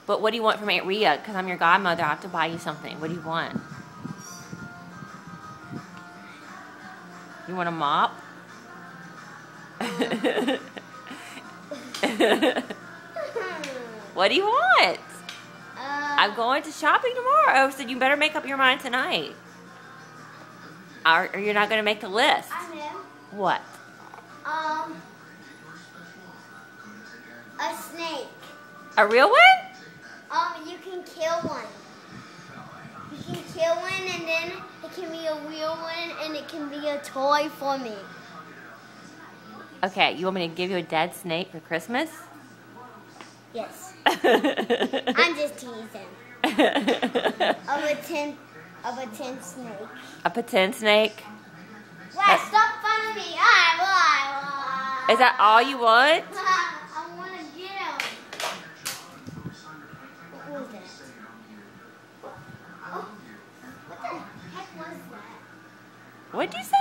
But what do you want from Aunt Rhea? Because I'm your godmother. I have to buy you something. What do you want? You want a mop? What do you want? I'm going to shopping tomorrow, so you better make up your mind tonight. Or you're not going to make the list. I know. What? A snake. A real one? You can kill one. You can kill one, and then it can be a real one, and it can be a toy for me. Okay, you want me to give you a dead snake for Christmas? Yes. I'm just teasing. Of a tin snake. A pretend snake? Right, stop fun of me. I Is that all you want? I want to get him. What was that? Oh, what the heck was that? What'd you say?